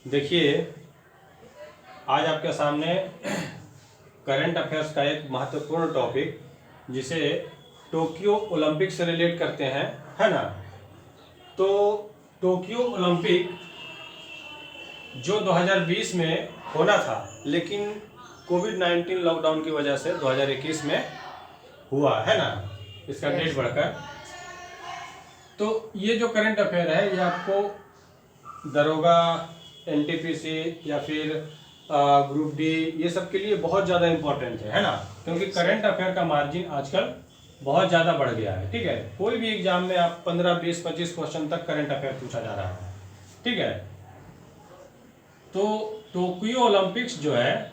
देखिए, आज आपके सामने करंट अफेयर्स का एक महत्वपूर्ण टॉपिक जिसे टोक्यो ओलंपिक से रिलेट करते हैं, है ना। तो टोक्यो ओलंपिक जो 2020 में होना था, लेकिन कोविड-19 लॉकडाउन की वजह से 2021 में हुआ, है ना, इसका डेट बढ़कर। तो ये जो करंट अफेयर है ये आपको दरोगा, एनटीपीसी या फिर ग्रुप डी ये सब के लिए बहुत ज़्यादा इम्पोर्टेंट है ना, क्योंकि करंट अफेयर का मार्जिन आजकल बहुत ज़्यादा बढ़ गया है। ठीक है, कोई भी एग्जाम में आप 15, 20, 25 क्वेश्चन तक करंट अफेयर पूछा जा रहा है। ठीक है, तो टोक्यो ओलंपिक्स जो है,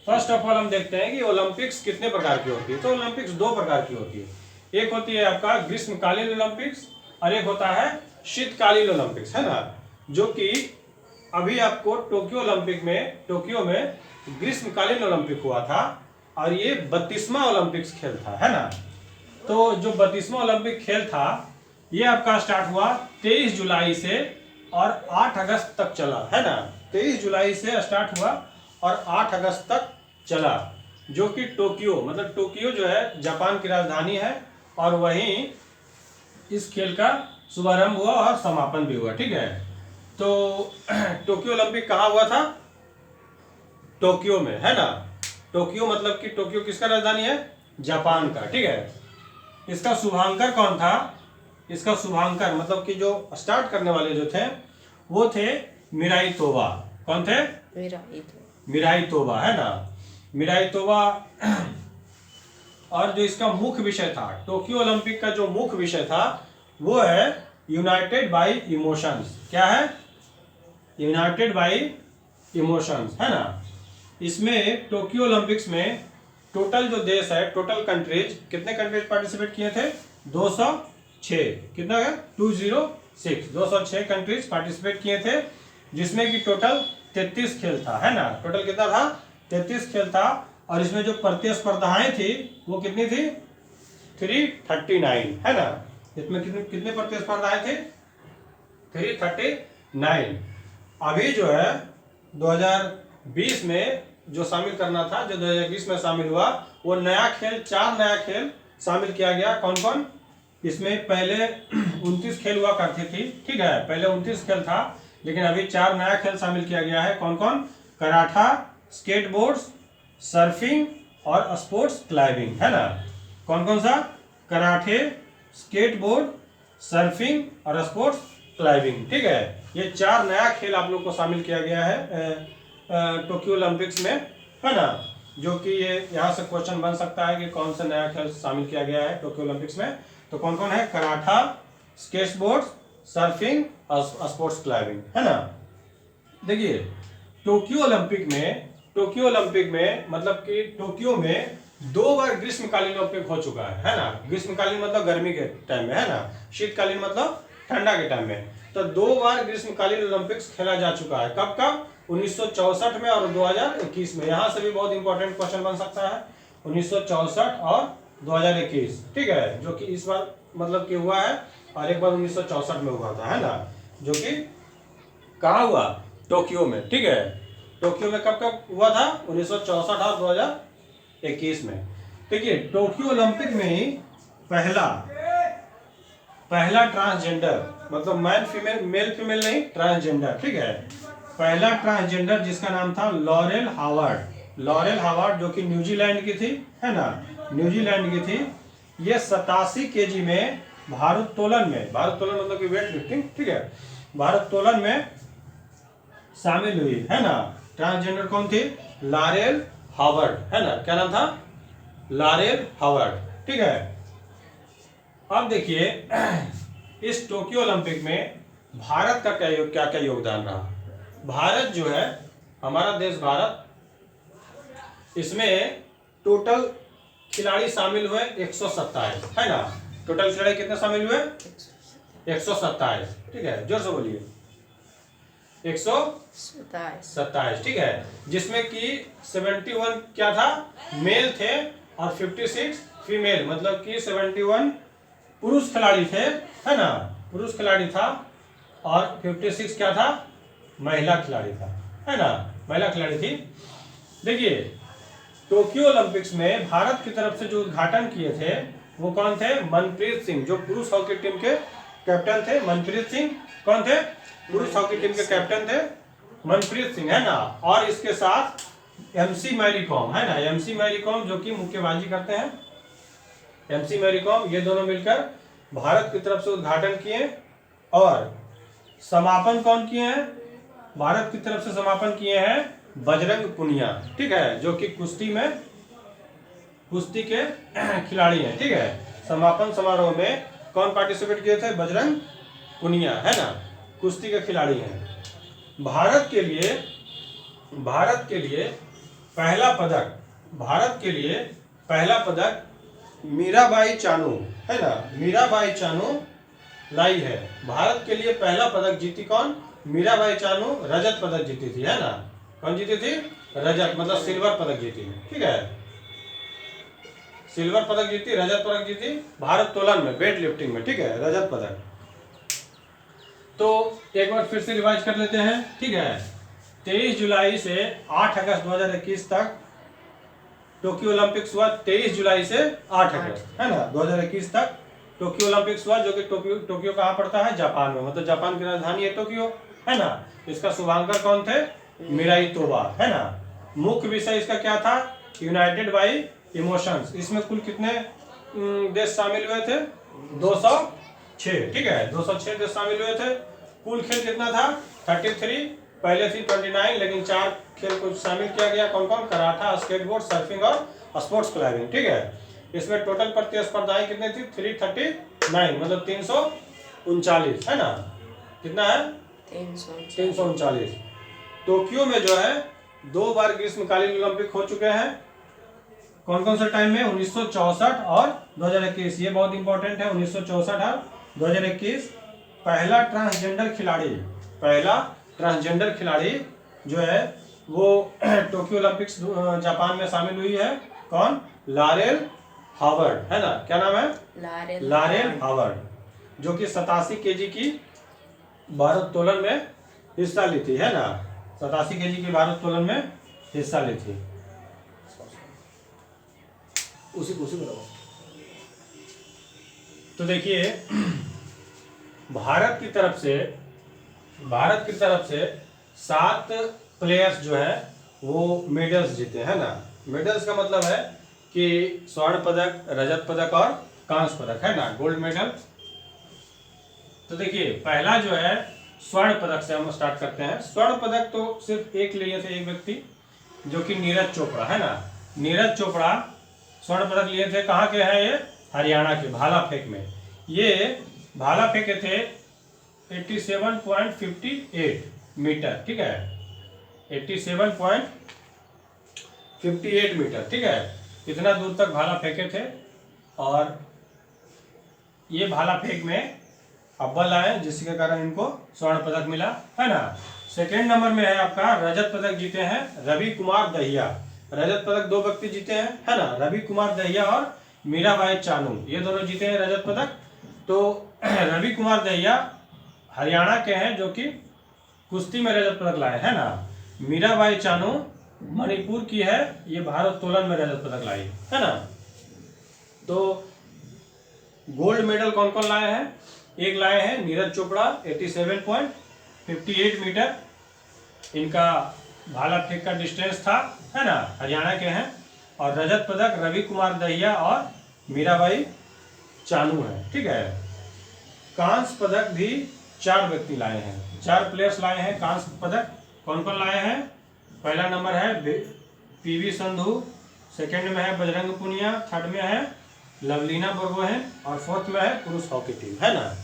फर्स्ट ऑफ ऑल हम देखते हैं कि ओलंपिक्स कितने प्रकार की होती है। तो ओलंपिक्स दो प्रकार की होती है, एक होती है आपका ग्रीष्मकालीन ओलंपिक्स और एक होता है शीतकालीन ओलंपिक्स, है ना। जो कि अभी आपको टोक्यो में ग्रीष्मकालीन ओलंपिक हुआ था और ये 32वां ओलंपिक्स खेल था, है ना। तो जो 32वां ओलंपिक खेल था ये आपका स्टार्ट हुआ 23 जुलाई से और 8 अगस्त तक चला, है ना। 23 जुलाई से स्टार्ट हुआ और 8 अगस्त तक चला, जो कि टोक्यो जो है जापान की राजधानी है और वहीं इस खेल का शुभारंभ हुआ और समापन भी हुआ। ठीक है, तो टोक्यो ओलंपिक कहाँ हुआ था? टोक्यो में, है ना। टोक्यो मतलब कि टोक्यो किसका राजधानी है? जापान का। ठीक है, इसका शुभांकर कौन था? इसका शुभांकर मतलब कि जो स्टार्ट करने वाले जो थे वो थे मिराई तोबा। कौन थे? मिराई तोबा, है ना। मिराई तोबा। और जो इसका मुख्य विषय था, टोक्यो ओलंपिक का जो मुख्य विषय था वो है यूनाइटेड बाय इमोशंस। क्या है? यूनाइटेड बाय इमोशंस, है ना। इसमें टोक्यो ओलंपिक्स में टोटल जो देश है, टोटल कंट्रीज, कितने कंट्रीज पार्टिसिपेट किए थे? 206। कितना है? 206 कंट्रीज पार्टिसिपेट किए थे, जिसमें कि टोटल 33 खेल था, है ना। टोटल कितना था? 33 खेल था। और इसमें जो प्रतिस्पर्धाएं थी वो कितनी थी? 339, है ना। इसमें कितने प्रतिस्पर्धाएं थे? 339। अभी जो है 2020 में जो शामिल करना था, जो 2020 में शामिल हुआ, वो नया खेल, 4 नया खेल शामिल किया गया। कौन कौन? इसमें पहले 29 खेल हुआ करती थी। ठीक है, पहले 29 खेल था, लेकिन अभी 4 नया खेल शामिल किया गया है। कौन कौन? कराठा, स्केटबोर्ड्स, सर्फिंग और स्पोर्ट्स क्लाइंबिंग, है ना। कौन कौन सा? कराटे, स्केटबोर्ड, सर्फिंग और स्पोर्ट्स क्लाइंबिंग। ठीक है, ये 4 नया खेल आप लोग को शामिल किया गया है टोक्यो ओलंपिक्स में, है ना। जो कि ये यहाँ से क्वेश्चन बन सकता है कि कौन सा नया खेल शामिल किया गया है टोक्यो ओलंपिक्स में। तो कौन कौन है? कराठा, स्केटबोर्ड, सर्फिंग और स्पोर्ट्स क्लाइंबिंग, है ना। देखिए, टोक्यो ओलंपिक में मतलब कि टोक्यो में 2 बार ग्रीष्मकालीन ओलंपिक हो चुका है ना। ग्रीष्मकालीन मतलब गर्मी के टाइम में, है ना। शीतकालीन मतलब ठंडा के टाइम में। तो 2 बार ग्रीष्मकालीन ओलंपिक्स खेला जा चुका है। कब कब? 1964 में और 2021 में। यहाँ से भी बहुत इंपॉर्टेंट क्वेश्चन बन सकता है, 1964 और 2021। ठीक है, जो कि इस बार मतलब कि हुआ है और एक बार 1964 में हुआ था, है ना। जो कि कहाँ हुआ? टोक्यो में। ठीक है, टोक्यो में कब कब हुआ था? 1964 और 2021 में। देखिए, टोक्यो ओलंपिक में ही पहला ट्रांसजेंडर, मतलब मेल फीमेल नहीं, ट्रांसजेंडर। ठीक है, पहला ट्रांसजेंडर जिसका नाम था लॉरेल हावर्ड, जो कि न्यूजीलैंड की थी, है ना, न्यूजीलैंड की थी। ये 87 kg में भारोत्तोलन मतलब कि वेट लिफ्टिंग, ठीक है, भारोत्तोलन में शामिल हुई, है ना। ट्रांसजेंडर कौन थी? लॉरेल हावर्ड, है ना। क्या नाम था? Laurel Howard. ठीक है, अब देखिए इस टोक्यो ओलंपिक में भारत का क्या क्या योगदान रहा। भारत जो है, हमारा देश भारत, इसमें टोटल खिलाड़ी शामिल हुए 127, है ना। टोटल खिलाड़ी कितने शामिल हुए? 127। ठीक है, जोर से बोलिए। 127। ठीक है, जिसमें कि 71 क्या था? मेल थे और 56 फीमेल, मतलब कि 71 पुरुष खिलाड़ी थे, है ना, पुरुष खिलाड़ी था। और 56 क्या था? महिला खिलाड़ी था, है ना, महिला खिलाड़ी थी। देखिए टोक्यो ओलंपिक्स में भारत की तरफ से जो उद्घाटन किए थे वो कौन थे? मनप्रीत सिंह, जो पुरुष हॉकी टीम के कैप्टन थे। मनप्रीत सिंह कौन थे? पुरुष हॉकी टीम के कैप्टन थे मनप्रीत सिंह, है ना। और इसके साथ एमसी मैरी कॉम, है ना, एमसी मैरी कॉम जो कि मुक्केबाजी करते हैं, एमसी मैरी कॉम, ये दोनों मिलकर भारत की तरफ से उद्घाटन किए। और समापन कौन किए हैं? भारत की तरफ से समापन किए हैं बजरंग पुनिया, ठीक है, जो कि कुश्ती के खिलाड़ी हैं, ठीक है। समापन समारोह में कौन पार्टिसिपेट किए थे? बजरंग पुनिया, है ना, कुश्ती के खिलाड़ी हैं। भारत के लिए पहला पदक मीराबाई चानू, है ना, मीराबाई चानू लाई है। भारत के लिए पहला पदक जीती कौन? मीराबाई चानू रजत पदक जीती थी, है ना। कौन जीती थी? रजत, मतलब सिल्वर पदक जीती, ठीक है, सिल्वर पदक जीती, रजत पदक जीती भारोत्तोलन में, वेट लिफ्टिंग में, ठीक है, रजत पदक। तो एक बार फिर से रिवाइज कर लेते हैं, ठीक है। 23 जुलाई से 8 अगस्त 2021 तक टोक्यो ओलंपिक्स हुआ। 23 जुलाई से 8 अगस्त, है ना, 2021 तक टोक्यो ओलंपिक्स हुआ, जो कि टोक्यो कहाँ पड़ता है? जापान में, मतलब जापान की राजधानी है टोक्यो, है ना। इसका शुभांकर कौन थे? मिराई तोबा, है ना। मुख्य विषय इसका क्या था? United by emotions. इसमें कुल कितने देश शामिल हुए थे? 206, ठीक है, 206 देश शामिल हुए थे। कुल खेल कितना था? 33, पहले थी 29, लेकिन 4 खेल को शामिल किया गया। कौन कौन? कराटा, स्केटबोर्ड, सर्फिंग और स्पोर्ट्स क्लाइंबिंग, ठीक है। इसमें टोटल प्रतिस्पर्धाएं कितनी थी? 339, मतलब 339, है ना। कितना है? 339। टोक्यो में जो है 2 बार ग्रीष्मकालीन ओलंपिक हो चुके हैं। कौन कौन सा टाइम में? 1964 और 2021, ये बहुत इंपॉर्टेंट है, 1964 और 2021। पहला ट्रांसजेंडर खिलाड़ी जो है वो टोक्यो ओलंपिक्स जापान में शामिल हुई है। कौन? लारेल हावर्ड, है ना, क्या नाम है? लारेल हावर्ड, जो कि 87 केजी की भारोत्तोलन में हिस्सा ली थी, है ना, 87 केजी की भारोत्तोलन में हिस्सा ली थी। उसी बराबर। तो देखिए भारत की तरफ से 7 प्लेयर्स जो है वो मेडल्स जीते, है ना। मेडल्स का मतलब है कि स्वर्ण पदक, रजत पदक और कांस्य पदक, है ना, गोल्ड मेडल। तो देखिए पहला जो है स्वर्ण पदक से हम स्टार्ट करते हैं। स्वर्ण पदक तो सिर्फ एक लिए थे, एक व्यक्ति, जो कि नीरज चोपड़ा, है ना। नीरज चोपड़ा स्वर्ण पदक लिए थे। कहाँ के हैं ये? हरियाणा के, भाला फेंक में। ये भाला फेंके थे 87.58 मीटर, ठीक है, 87.58 मीटर, ठीक है, इतना दूर तक भाला फेंके थे। और ये भाला फेंक में अव्वल आए, जिसके कारण इनको स्वर्ण पदक मिला, है ना। सेकेंड नंबर में है आपका रजत पदक जीते हैं रवि कुमार दहिया। रजत पदक 2 व्यक्ति जीते हैं, है ना, रवि कुमार दहिया और मीराबाई चानू, ये दोनों जीते हैं रजत पदक। तो रवि कुमार दहिया हरियाणा के हैं, जो कि कुश्ती में रजत पदक लाए, है ना। मीराबाई चानू मणिपुर की है, ये भारोत्तोलन में रजत पदक लाई, है ना। तो गोल्ड मेडल कौन कौन लाए हैं? एक लाए हैं नीरज चोपड़ा 87.58 मीटर, इनका भाला फेंक का डिस्टेंस था, है ना, हरियाणा के हैं। और रजत पदक रवि कुमार दहिया और मीराबाई चानू है, ठीक है। कांस्य पदक भी 4 व्यक्ति लाए हैं, 4 प्लेयर्स लाए हैं कांस्य पदक। कौन कौन लाए हैं? पहला नंबर है पीवी संधू, सेकंड में है बजरंग पुनिया, थर्ड में है लवलीना बोरगोहेन और फोर्थ में है पुरुष हॉकी टीम, है ना।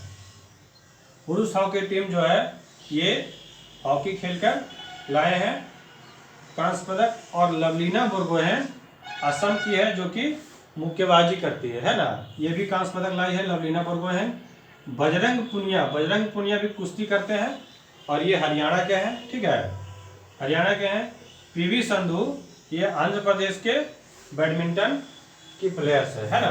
पुरुष हॉकी टीम जो है ये हॉकी खेलकर लाए हैं कांस्य पदक। और लवलीना बोरगोहेन असम की है, जो कि मुक्केबाजी करती है ना, ये भी कांस्य पदक लाई है लवलीना बोरगोहेन। बजरंग पुनिया भी कुश्ती करते हैं और ये हरियाणा के हैं, ठीक है, हरियाणा के हैं। पीवी संधू ये आंध्र प्रदेश के बैडमिंटन की प्लेयर्स है ना।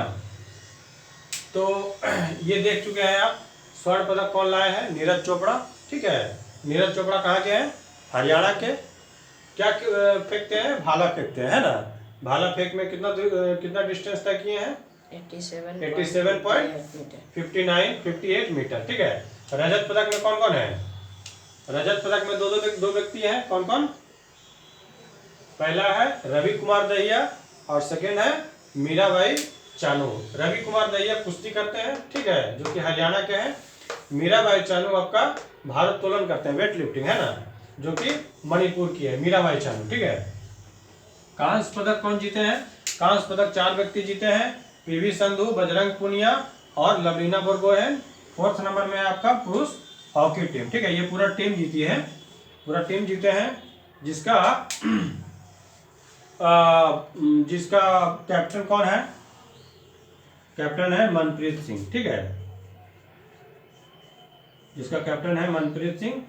तो ये देख चुके हैं आप स्वर्ण पदक कौन लाए हैं? नीरज चोपड़ा, ठीक है, नीरज चोपड़ा कहाँ के हैं? हरियाणा के। क्या फेंकते हैं? भाला फेंकते हैं, है ना। भाला फेंक में कितना डिस्टेंस तय किए हैं? 87.58 मीटर। ठीक है। रजत पदक में कौन कौन है? रजत पदक में दो व्यक्ति हैं। कौन कौन? पहला है रवि कुमार दहिया और सेकेंड है मीराबाई चानू। रवि कुमार दहिया कुश्ती करते हैं, ठीक है, जो कि हरियाणा के हैं। मीराबाई चानू आपका भारोत्तोलन करते हैं, वेट लिफ्टिंग, है ना, जो कि मणिपुर की है मीराबाई चानू। ठीक है। कांस्य पदक कौन जीते हैं? कांस्य पदक 4 व्यक्ति जीते हैं, पीवी संधू, बजरंग पुनिया और लवलीना बोरगोहेन। 4th नंबर में आपका पुरुष हॉकी टीम। ठीक है, ये पूरा टीम जीती है, पूरा टीम जीते हैं, जिसका कैप्टन कौन है? कैप्टन है मनप्रीत सिंह। ठीक है, जिसका कैप्टन है मनप्रीत सिंह,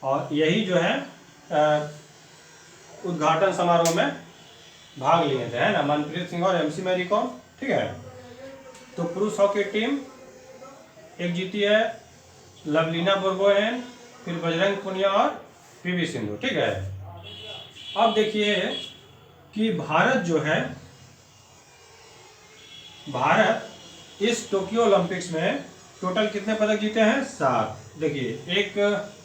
और यही जो है उद्घाटन समारोह में भाग लिए थे, है ना, मनप्रीत सिंह और एमसी मैरी कॉम। ठीक है। तो पुरुष हॉकी टीम एक जीती है, लवलीना बोरगोहेन, फिर बजरंग पुनिया और पीवी सिंधु। ठीक है। अब देखिए कि भारत जो है, भारत इस टोक्यो ओलंपिक्स में टोटल कितने पदक जीते हैं? 7। देखिए, 1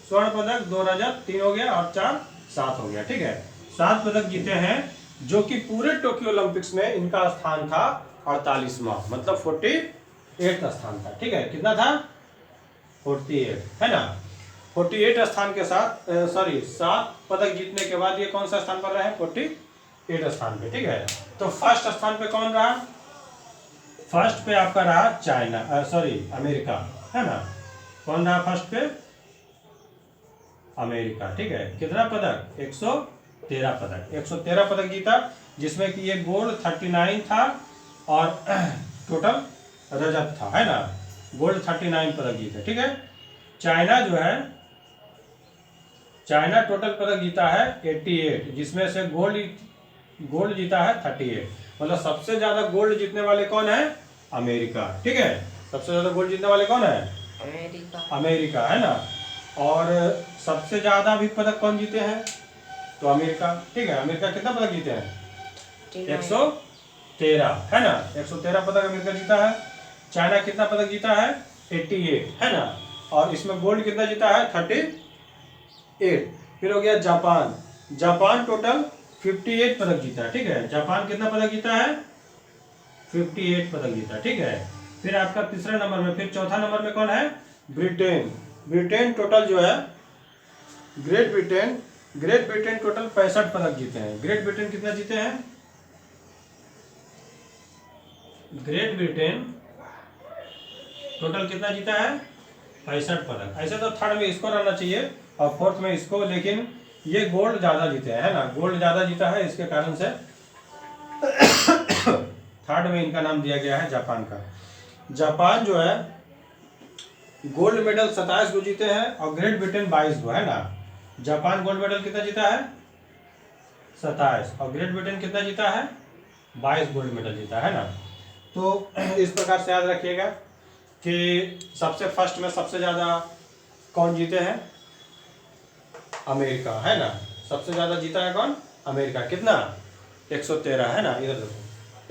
स्वर्ण पदक, 2 रजत, 3 हो गया और 4 7 हो गया। ठीक है, 7 पदक जीते हैं, जो कि पूरे टोक्यो ओलंपिक्स में इनका स्थान था 48वां, मतलब 48वां स्थान था। ठीक है, कितना था? 48, है ना। 48 स्थान के साथ 7 पदक जीतने के बाद ये कौन सा स्थान पर रहे? 48 स्थान पे। ठीक है। तो फर्स्ट स्थान पे कौन रहा? फर्स्ट पे आपका रहा चाइना, अमेरिका, है ना। कौन रहा फर्स्ट पे? अमेरिका। ठीक है। कितना पदक? 113 पदक। 113 पदक जीता, जिसमें कि ये गोल्ड 39 था और टोटल रजत था, है ना। गोल्ड 39 पदक जीते। ठीक है। चाइना जो है, चाइना टोटल पदक जीता है 88, जिसमें से गोल्ड जीता है 38। मतलब सबसे ज्यादा गोल्ड जीतने वाले कौन है? अमेरिका। ठीक है, सबसे ज्यादा गोल्ड जीतने वाले कौन है? अमेरिका, है ना। और सबसे ज्यादा भी पदक कौन जीते हैं? तो अमेरिका। ठीक है, अमेरिका कितना पदक जीते हैं? 113, है ना। 113 पदक अमेरिका जीता है। चाइना कितना पदक जीता है? 88, है ना। और इसमें गोल्ड कितना जीता है? 38। फिर हो गया जापान। जापान टोटल 58 पदक जीता है। ठीक है, जापान कितना पदक जीता है? 58 पदक जीता है। ठीक है। फिर आपका तीसरा नंबर में, फिर चौथा नंबर में कौन है? ब्रिटेन। ब्रिटेन टोटल जो है, ग्रेट ब्रिटेन टोटल 65 पदक जीते हैं। ग्रेट ब्रिटेन कितना जीते हैं? ग्रेट ब्रिटेन टोटल कितना जीता है? 65 पदक। ऐसे तो थर्ड में इसको रहना चाहिए और फोर्थ में इसको, लेकिन ये गोल्ड ज्यादा जीते हैं, है ना। गोल्ड ज्यादा जीता है, इसके कारण से थर्ड में इनका नाम दिया गया है जापान का। जापान जो है गोल्ड मेडल 27 को जीते हैं और ग्रेट ब्रिटेन 22 को, है ना। जापान गोल्ड मेडल कितना जीता है? 27, और ग्रेट ब्रिटेन कितना जीता है? 22 गोल्ड मेडल जीता है ना। तो इस प्रकार से याद रखिएगा कि सबसे फर्स्ट में सबसे ज्यादा कौन जीते हैं? अमेरिका, है ना। सबसे ज्यादा जीता है कौन? अमेरिका। कितना? 113, है ना। इधर देखो,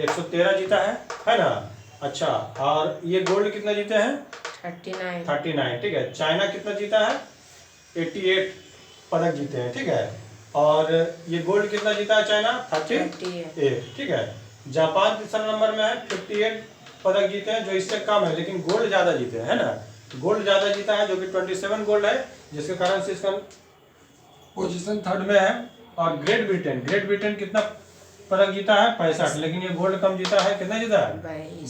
113 जीता है ना। अच्छा, और ये गोल्ड कितना जीते हैं? 39। ठीक है। चाइना कितना जीता है? 88 पदक जीते हैं। ठीक है। और ये गोल्ड कितना जीता है चाइना? 38। ठीक है। जापान तीसरा नंबर में है, 58 पदक जीते हैं, जो इससे कम है, लेकिन गोल्ड ज्यादा जीते हैं, है ना। गोल्ड ज्यादा जीता है, जो कि 27 गोल्ड है, जिसके कारण से इसका पोजीशन थर्ड में है। और ग्रेट ब्रिटेन कितना पदक जीता है? 65, लेकिन ये गोल्ड कम जीता है। कितना जीता है?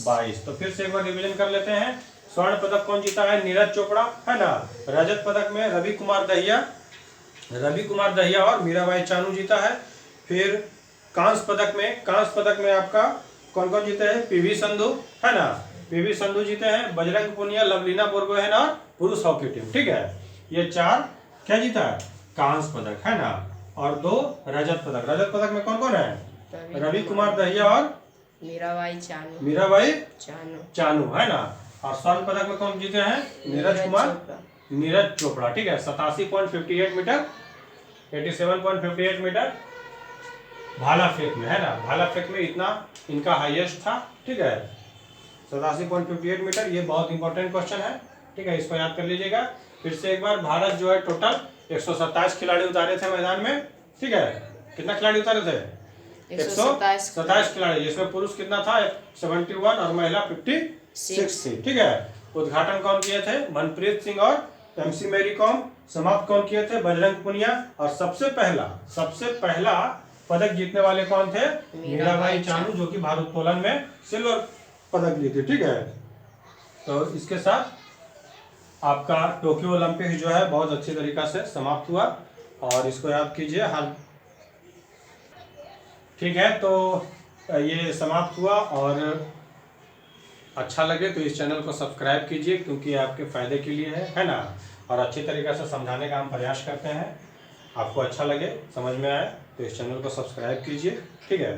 22। तो फिर से एक बार रिवीजन कर लेते हैं। स्वर्ण पदक कौन जीता है? नीरज चोपड़ा, है ना। रजत पदक में रवि कुमार दहिया और मीराबाई चानू जीता है। फिर कांस्य पदक में आपका कौन कौन जीते हैं? पीवी संधू, है ना। पीवी संधू जीते हैं, बजरंग पुनिया, लवलीना बोरगोहेन और पुरुष हॉकी टीम। ठीक है, ये 4 क्या जीता है? कांस्य पदक, है ना। और 2 रजत पदक में कौन कौन है? रवि कुमार दहिया और मीराबाई चानू, है ना। और स्वर्ण पदक में कौन जीते हैं? नीरज कुमार नीरज चोपड़ा, ठीक है, 87.58 मीटर, 87.58 मीटर भाला फेंक में, है ना, भाला फेंक में इतना इनका हाईएस्ट था, ठीक है, 87.58 मीटर। ये बहुत इंपॉर्टेंट क्वेश्चन है, ठीक है, इसको याद कर लीजिएगा। फिर से एक बार, भारत जो है टोटल 127 खिलाड़ी उतारे थे मैदान में, ठीक है, कितना खिलाड़ी उतारे थे? 127 खिलाड़ी, जिसमें पुरुष कितना था? 71 और महिला 56 थी, ठीक है। उद्घाटन कौन किए थे? मनप्रीत सिंह और एमसी मैरी कॉम। समाप्त कौन किए थे? बजरंग पुनिया। और सबसे पहला पदक जीतने वाले कौन थे? मीराबाई चानू, जो कि भारोत्तोलन में सिल्वर पदक ली थी, ठीक है। तो इसके साथ आपका टोक्यो ओलंपिक जो है बहुत अच्छी तरीका से समाप्त हुआ, और इसको याद कीजिए हाल, ठीक है। तो ये समाप्त हुआ, और अच्छा लगे तो इस चैनल को सब्सक्राइब कीजिए, क्योंकि आपके फ़ायदे के लिए है ना, और अच्छी तरीके से समझाने का हम प्रयास करते हैं। आपको अच्छा लगे, समझ में आए तो इस चैनल को सब्सक्राइब कीजिए, ठीक है।